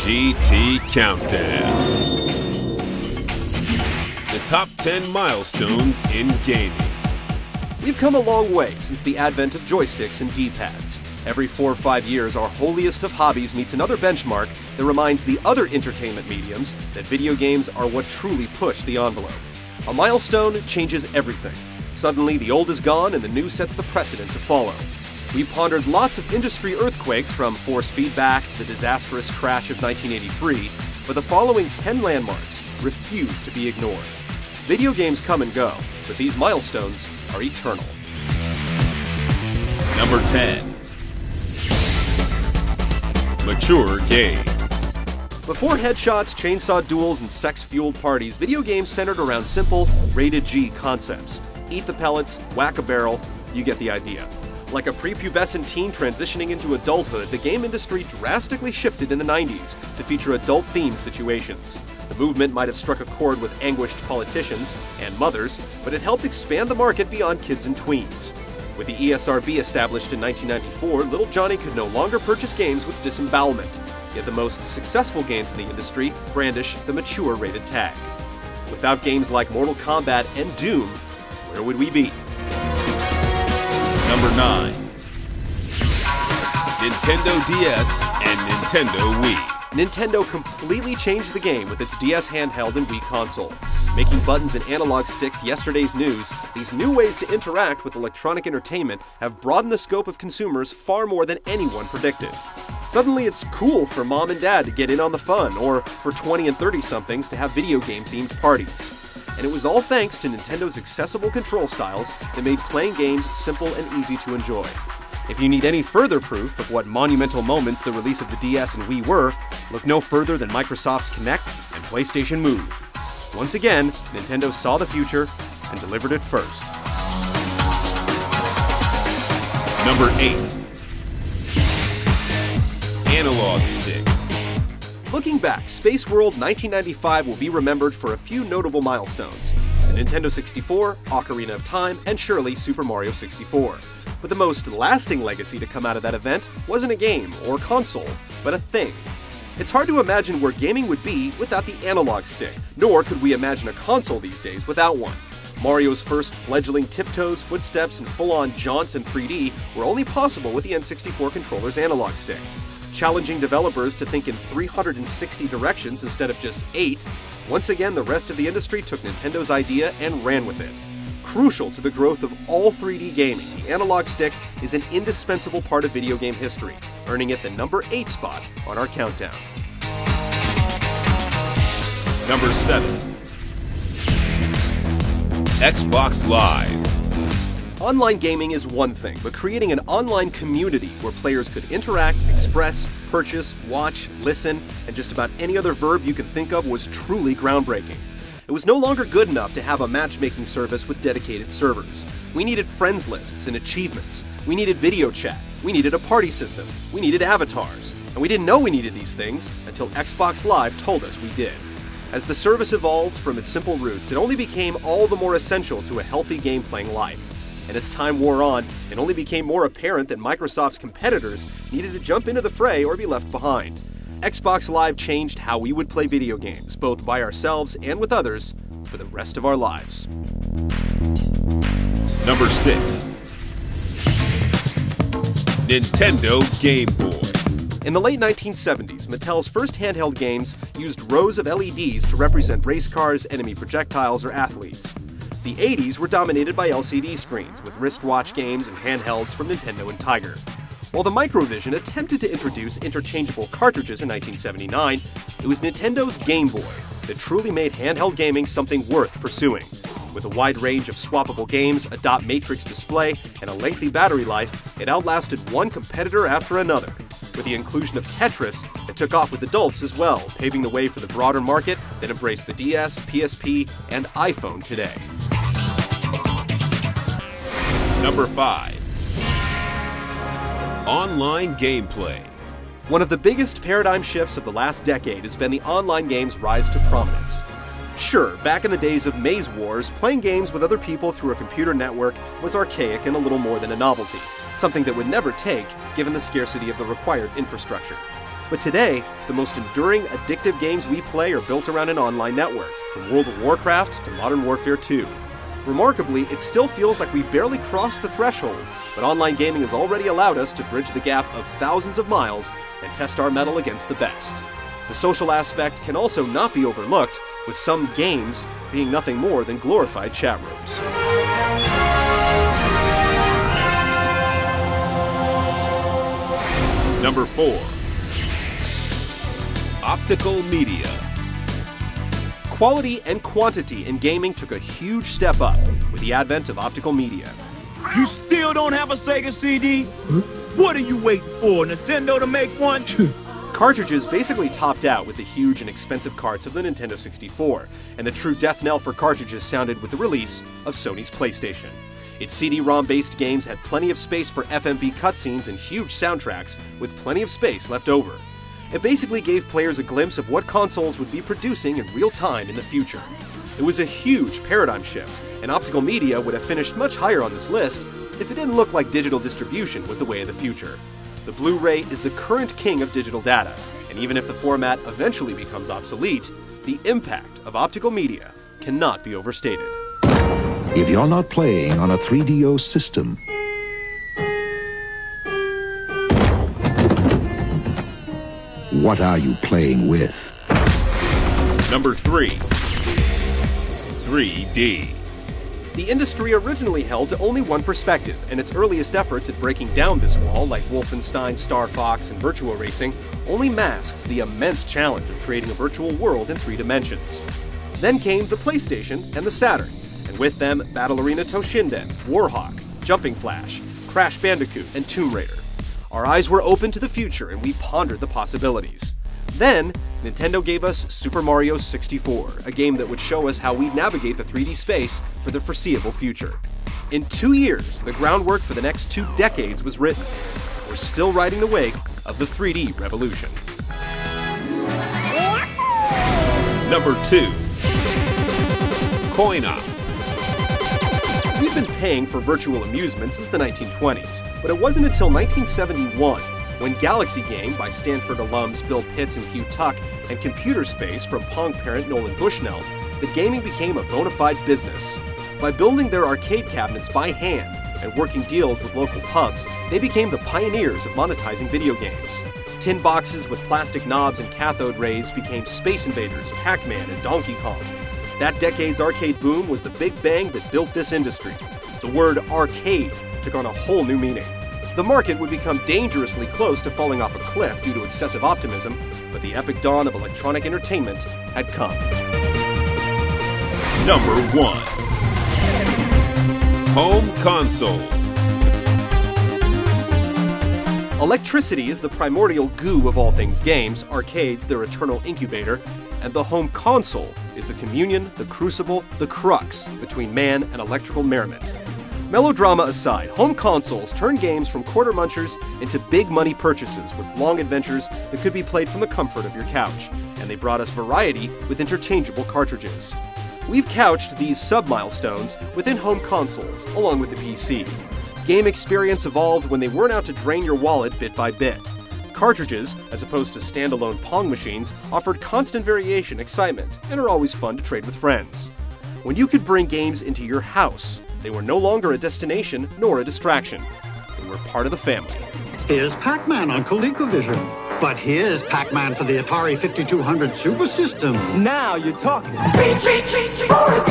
GT Countdown. The top 10 milestones in gaming. We've come a long way since the advent of joysticks and D-pads. Every 4 or 5 years, our holiest of hobbies meets another benchmark that reminds the other entertainment mediums that video games are what truly push the envelope. A milestone changes everything. Suddenly, the old is gone and the new sets the precedent to follow. We pondered lots of industry earthquakes, from force feedback to the disastrous crash of 1983, but the following 10 landmarks refuse to be ignored. Video games come and go, but these milestones are eternal. Number 10. Mature game. Before headshots, chainsaw duels, and sex-fueled parties, video games centered around simple, rated G concepts. Eat the pellets, whack a barrel, you get the idea. Like a prepubescent teen transitioning into adulthood, the game industry drastically shifted in the 90s to feature adult-themed situations. The movement might have struck a chord with anguished politicians and mothers, but it helped expand the market beyond kids and tweens. With the ESRB established in 1994, little Johnny could no longer purchase games with disembowelment, yet the most successful games in the industry brandish the mature rated tag. Without games like Mortal Kombat and Doom, where would we be? Number 9. Nintendo DS and Nintendo Wii. Nintendo completely changed the game with its DS handheld and Wii console. Making buttons and analog sticks yesterday's news, these new ways to interact with electronic entertainment have broadened the scope of consumers far more than anyone predicted. Suddenly it's cool for mom and dad to get in on the fun, or for 20 and 30-somethings to have video game-themed parties. And it was all thanks to Nintendo's accessible control styles that made playing games simple and easy to enjoy. If you need any further proof of what monumental moments the release of the DS and Wii were, look no further than Microsoft's Kinect and PlayStation Move. Once again, Nintendo saw the future and delivered it first. Number 8. Analog stick. Looking back, Space World 1995 will be remembered for a few notable milestones: the Nintendo 64, Ocarina of Time, and surely Super Mario 64. But the most lasting legacy to come out of that event wasn't a game or console, but a thing. It's hard to imagine where gaming would be without the analog stick, nor could we imagine a console these days without one. Mario's first fledgling tiptoes, footsteps, and full-on jaunts in 3D were only possible with the N64 controller's analog stick. Challenging developers to think in 360 directions instead of just 8, once again the rest of the industry took Nintendo's idea and ran with it. Crucial to the growth of all 3D gaming, the analog stick is an indispensable part of video game history, earning it the number 8 spot on our countdown. Number 7. Xbox Live. Online gaming is one thing, but creating an online community where players could interact, express, purchase, watch, listen, and just about any other verb you can think of was truly groundbreaking. It was no longer good enough to have a matchmaking service with dedicated servers. We needed friends lists and achievements. We needed video chat. We needed a party system. We needed avatars. And we didn't know we needed these things until Xbox Live told us we did. As the service evolved from its simple roots, it only became all the more essential to a healthy game-playing life. And as time wore on, it only became more apparent that Microsoft's competitors needed to jump into the fray or be left behind. Xbox Live changed how we would play video games, both by ourselves and with others, for the rest of our lives. Number 6. Nintendo Game Boy. In the late 1970s, Mattel's first handheld games used rows of LEDs to represent race cars, enemy projectiles, or athletes. The 80s were dominated by LCD screens, with wristwatch games and handhelds from Nintendo and Tiger. While the Microvision attempted to introduce interchangeable cartridges in 1979, it was Nintendo's Game Boy that truly made handheld gaming something worth pursuing. With a wide range of swappable games, a dot matrix display, and a lengthy battery life, it outlasted one competitor after another. With the inclusion of Tetris, it took off with adults as well, paving the way for the broader market that embraced the DS, PSP, and iPhone today. Number 5. Online gameplay. One of the biggest paradigm shifts of the last decade has been the online game's rise to prominence. Sure, back in the days of Maze Wars, playing games with other people through a computer network was archaic and a little more than a novelty, something that would never take given the scarcity of the required infrastructure. But today, the most enduring, addictive games we play are built around an online network, from World of Warcraft to Modern Warfare 2. Remarkably, it still feels like we've barely crossed the threshold, but online gaming has already allowed us to bridge the gap of thousands of miles and test our mettle against the best. The social aspect can also not be overlooked, with some games being nothing more than glorified chat rooms. Number 4. Optical media. Quality and quantity in gaming took a huge step up with the advent of optical media. You still don't have a Sega CD? What are you waiting for, Nintendo to make one? Cartridges basically topped out with the huge and expensive carts of the Nintendo 64, and the true death knell for cartridges sounded with the release of Sony's PlayStation. Its CD-ROM-based games had plenty of space for FMV cutscenes and huge soundtracks, with plenty of space left over. It basically gave players a glimpse of what consoles would be producing in real time in the future. It was a huge paradigm shift, and optical media would have finished much higher on this list if it didn't look like digital distribution was the way of the future. The Blu-ray is the current king of digital data, and even if the format eventually becomes obsolete, the impact of optical media cannot be overstated. If you're not playing on a 3DO system, what are you playing with? Number 3. 3D. The industry originally held to only one perspective, and its earliest efforts at breaking down this wall, like Wolfenstein, Star Fox, and Virtua Racing, only masked the immense challenge of creating a virtual world in 3 dimensions. Then came the PlayStation and the Saturn, and with them Battle Arena Toshinden, Warhawk, Jumping Flash, Crash Bandicoot, and Tomb Raider. Our eyes were open to the future and we pondered the possibilities. Then, Nintendo gave us Super Mario 64, a game that would show us how we'd navigate the 3D space for the foreseeable future. In 2 years, the groundwork for the next 2 decades was written. We're still riding the wake of the 3D revolution. Number 2. Coin-op. We've been paying for virtual amusement since the 1920s, but it wasn't until 1971 when Galaxy Game by Stanford alums Bill Pitts and Hugh Tuck and Computer Space from Pong parent Nolan Bushnell that gaming became a bona fide business. By building their arcade cabinets by hand and working deals with local pubs, they became the pioneers of monetizing video games. Tin boxes with plastic knobs and cathode rays became Space Invaders, Pac-Man, and Donkey Kong. That decade's arcade boom was the big bang that built this industry. The word arcade took on a whole new meaning. The market would become dangerously close to falling off a cliff due to excessive optimism, but the epic dawn of electronic entertainment had come. Number 1. Home console. Electricity is the primordial goo of all things games, arcades their eternal incubator, and the home console is the communion, the crucible, the crux between man and electrical merriment. Melodrama aside, home consoles turned games from quarter munchers into big money purchases with long adventures that could be played from the comfort of your couch, and they brought us variety with interchangeable cartridges. We've couched these sub-milestones within home consoles, along with the PC. Game experience evolved when they weren't out to drain your wallet bit by bit. Cartridges, as opposed to standalone Pong machines, offered constant variation, excitement, and are always fun to trade with friends. When you could bring games into your house, they were no longer a destination nor a distraction. They were part of the family. Here's Pac-Man on ColecoVision. But here's Pac-Man for the Atari 5200 Super System. Now you're talking. Reach for a